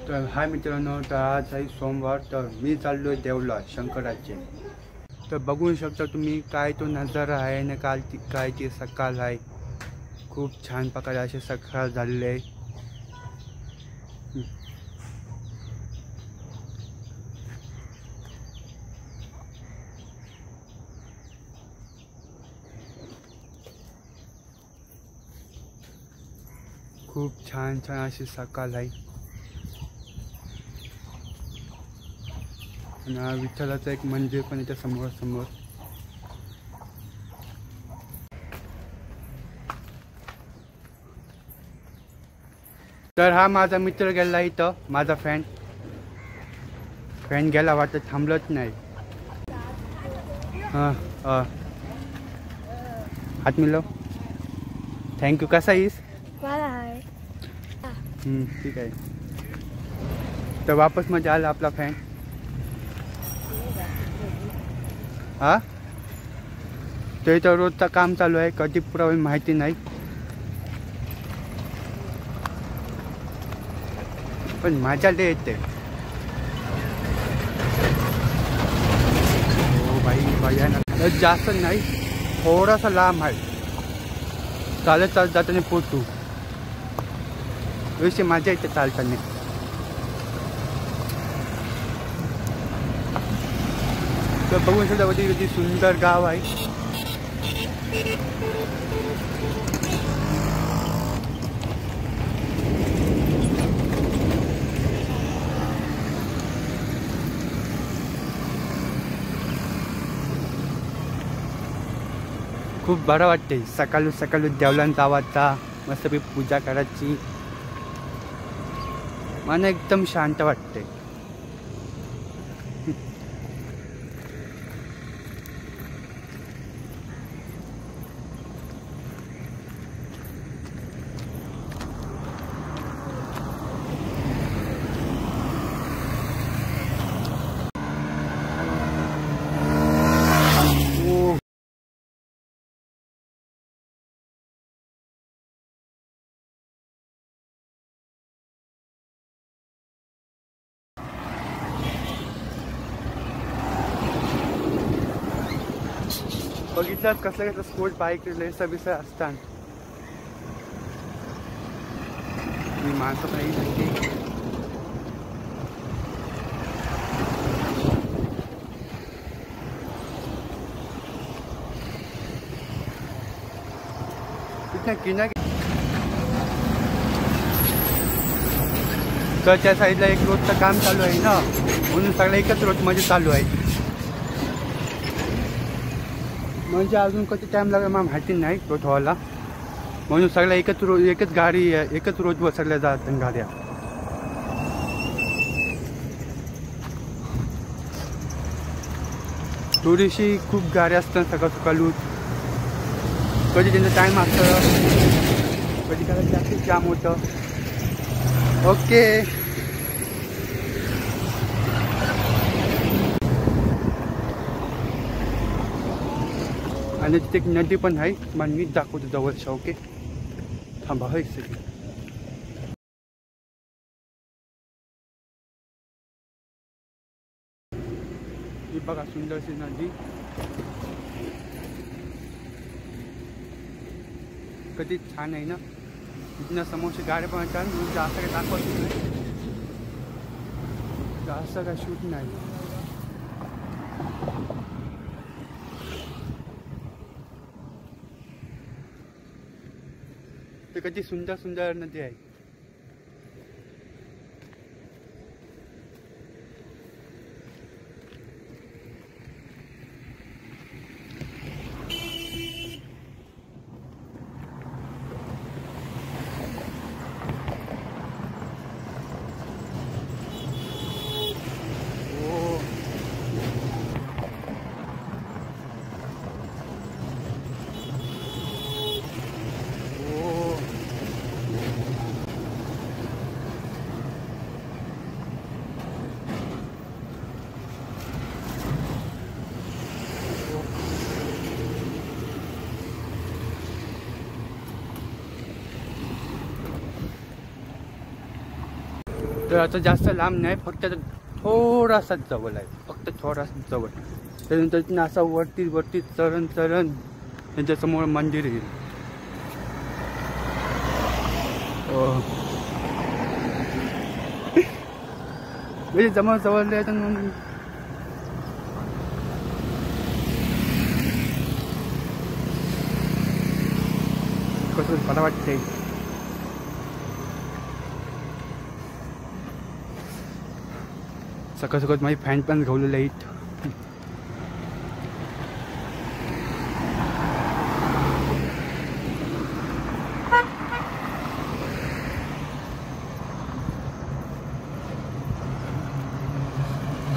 तर हाय मित्रांनो, तर आज आहे सोमवार. तर मी चाललो आहे देवला शंकराचे. तर बघू शकता तुम्ही काय तो नजारा आहे ना, काय ती सकाळ आहे. खूप छान प्रकारे असे सकाळ झालेले आहे. खूप छान छान अशी सकाळ आहे. आणि विठ्ठलाचं एक मंदिर पण इथे समोर. तर हा माझा मित्र गेला इथं, माझा फॅन गेला वाटत, थांबलंच नाही. हात मिळव. थँक्यू. कसा येईस? ठीक आहे. तर वापस मध्ये आला आपला फॅन. हा, ते तर रोजचं काम चालू आहे, कधी पुरा होईल माहिती नाही, पण मजा लय येते. हो भाई, जास्त नाही, थोडासा लांब आहे. चालत जाताना पोचू, अशी मजा येते चालताना. तर बघून सुद्धा किती सुंदर गाव आहे. खूप बरं वाटते सकाळी देवलान जावाचा, मस्तपैकी पूजा करायची, मन एकदम शांत वाटते. बघितलंच कसलं स्पोर्ट बाईक रेसा बिसा असतात. मी माणसं पण येईल. किना तर त्या साईडला एक रोडचं काम चालू आहे ना, म्हणून सगळं एकच रोडमध्ये चालू आहे. म्हणजे अजून किती टाइम लागेल मला माहिती नाही रोड व्हायला, म्हणून सगळ्या एकच गाडी एकच रोडवर सगळ्या जातात गाड्या. थोडीशी खूप गाड्या असतात सकाळी. कधी त्यांचं टाईम असतं, कधी काय ट्रॅफिक जाम होतं. ओके. आणि तिथे एक नदी पण आहे, मला मीच दाखवतो जवळच्या. ओके, थांबा हे सगळी. ही बघा सुंदरशी नदी. कधी छान आहे ना. इथनं समोरची गाडी पण येतात, जास्त काही दाखवत नाही, जास्त काय शूट नाही. ते कधी सुंदर नदी आहे. तर आता जास्त लांब नाही, फक्त थोडासा जवळ आहे, फक्त थोडासा जवळ. त्यानंतर तिथं असं वरती वरती चरण चरण त्यांच्यासमोर मंदिर येईल. म्हणजे जवळ जवळ आहे तर कसं मला वाटतंय. सकाळ सकाळ माझी फॅन पण घावलेली आहेत.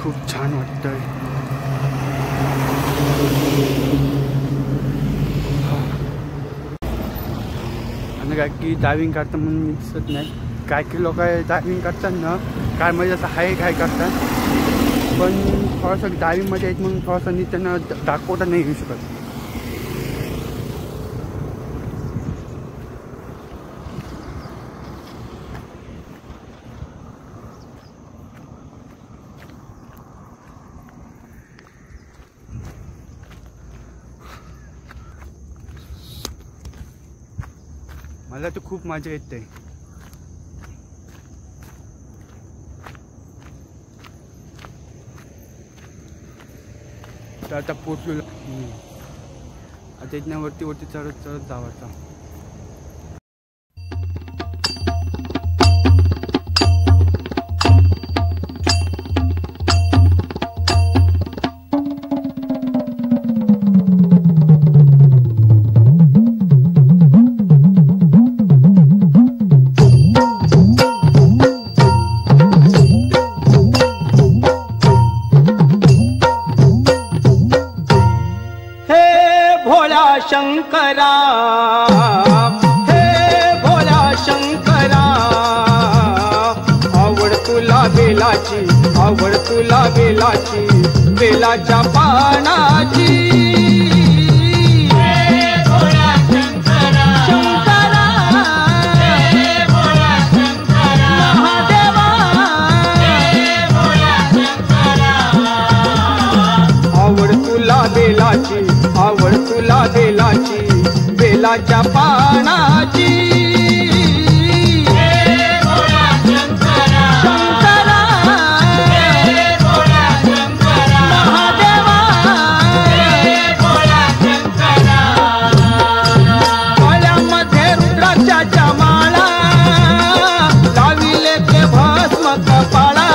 खूप छान वाटतंय. आणि काय की डायविंग करता म्हणून मी दिसत नाही. काही लोक डायविंग करतात ना, काय म्हणजे असं हाय काय करतात, पण थोडंसं डायविंगमध्ये आहेत म्हणून थोडंसं नीट त्यांना दाखवता नाही येऊ शकत. मला तर खूप मजा येते. तर आता पोचलो. आता इथनं वरती वरती चढत चढत जावाचा. शंकरा हे भोला शंकरा, आवड तुला बेलाची, आवड तुला बेलाची, बेलाच्या पानाची. हे भोला शंकरा, शंकरा हे भोला शंकरा, महादेवा हे भोला शंकरा, आवड तुला बेलाची, आवड तुला बेलाची, बेलाच्या पानाची. हे भोला शंकरा, शंकरा हे भोला शंकरा, महादेवा हे भोला शंकरा, गळ्यामध्ये रुद्राक्षाच्या माळा, लाविले ते भस्म कपाळा.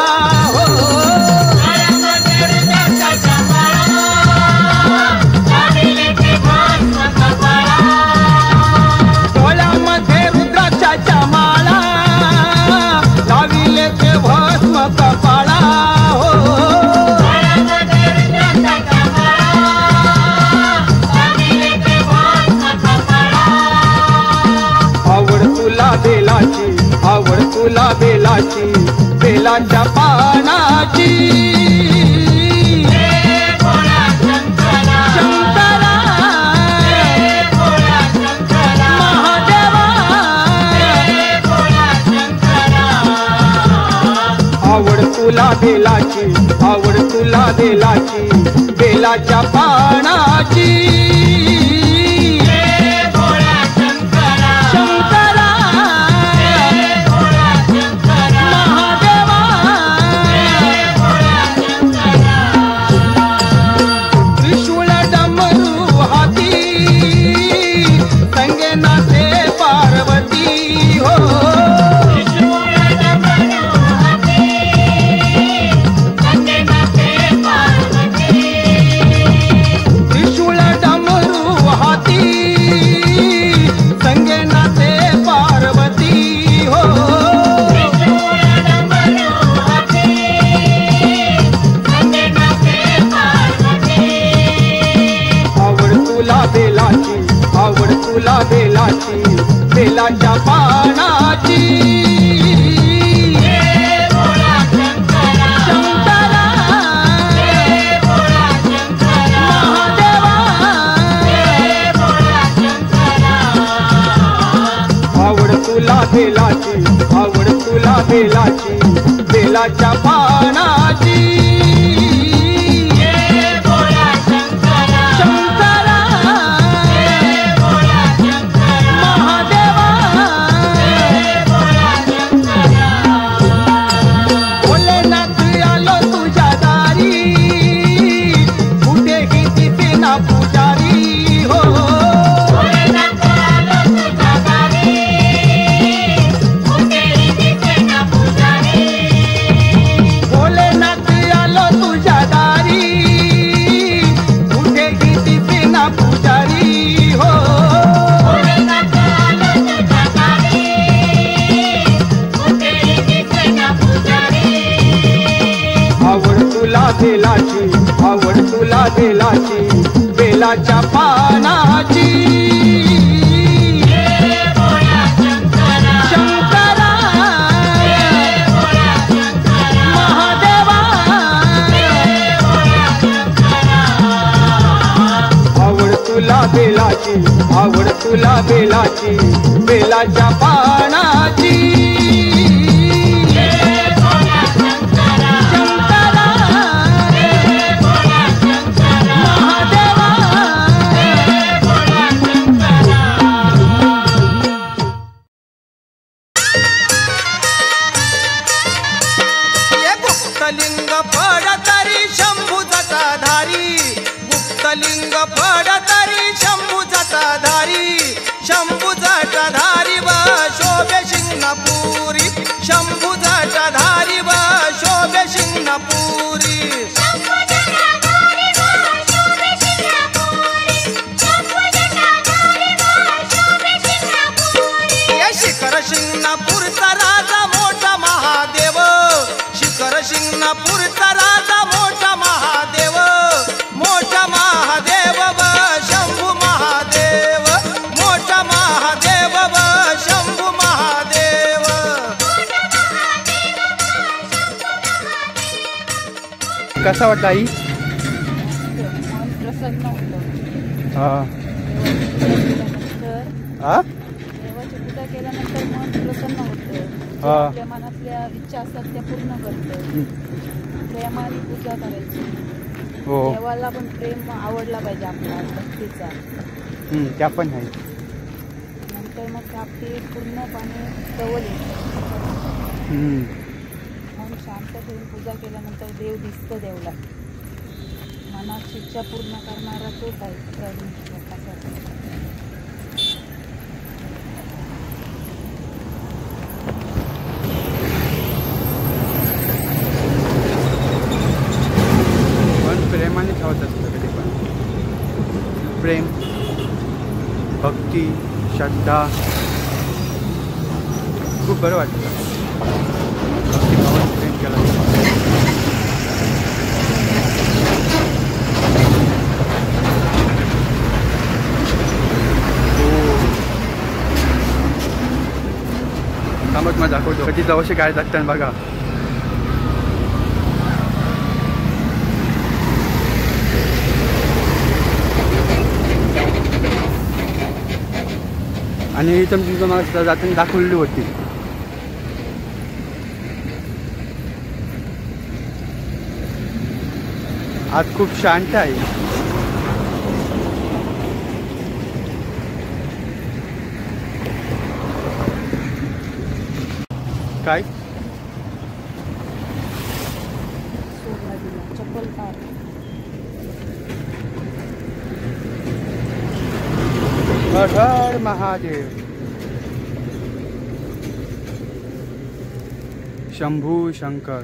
आवड तुला बेलाची, बेलाच्या पानाची. हे भोला शंकरा, शंकरा हे भोला शंकरा, महादेवा हे भोला शंकरा, आवड तुला बेलाची, आवड तुला बेलाची, बेलाच्या पानाची. आवड तुला बेलाची, बेलाच्या पानाची. हे भोला शंकरा, शंकरा हे भोला शंकरा, महादेवा हे भोला शंकरा, आवड तुला बेलाची, आवड तुला बेलाची, बेलाच्या पानाची शंकरा महादेवा भोलेनाथ आलो तुझ्या दारी कुठेही दिसेना पुजारी हो भोलेनाथ आलो तुझ्या दारी कुठेही दिसेना पुजारी हो आवड तुला बेलाची आवड तुला बेलाची बेलाच्या पानाची शंकरा महादेवा आवड तुला बेलाची आवड तुला बेलाची बेलाच्या पानाची शंकरा महादेवा गुप्तलिंग फड तरी शंभू जटाधारी गुप्तलिंग फड तरी शंभू जटाधारी शंभू जटाधारी व शोभे शिंगणापुरी शंभू जटाधारी व शोभे शिंगणापुरी या शिखर शिंगणापूरचा राजा मोठा महादेव शिखर शिंगणापूरचा राजा मोठा महादेव व शंभू महादेव मोठा महादेव व शंभू महादेव कसा वाटला आई? मन प्रसन्न होतं. हा हा देवाची पूजा केल्यानंतर मन प्रसन्न होतं. हा. आपल्या मनातल्या इच्छा असतात त्या पूर्ण करतं. प्रेमाने पूजा करायची. हो देवाला पण प्रेम आवडला पाहिजे आपला भक्तीचा. त्या पण आहे. नंतर मग आपली पूर्णपणे जवळ येतं. मन शांत ठेवून पूजा केल्यानंतर देव दिसतो देवला. मनाची इच्छा पूर्ण करणारा तोच आहे पण प्रेमाने ठेवत असतं कधी पण. प्रेम भक्ती श्रद्धा खूप बरं वाटतं. भक्तिभावाने प्रेम केलं थांबत मग दाखवतो कधी जवळशी काय जातात बघा. आणि इथं मी तुमचं मला जाताना दाखवलेली होती. आज खूप शांत आहे. काय सोडला दिला चप्पल काढ. हर हर महादेव शंभू शंकर.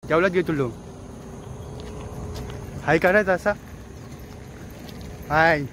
देवळात घेतलो हाय करायचं असा हाय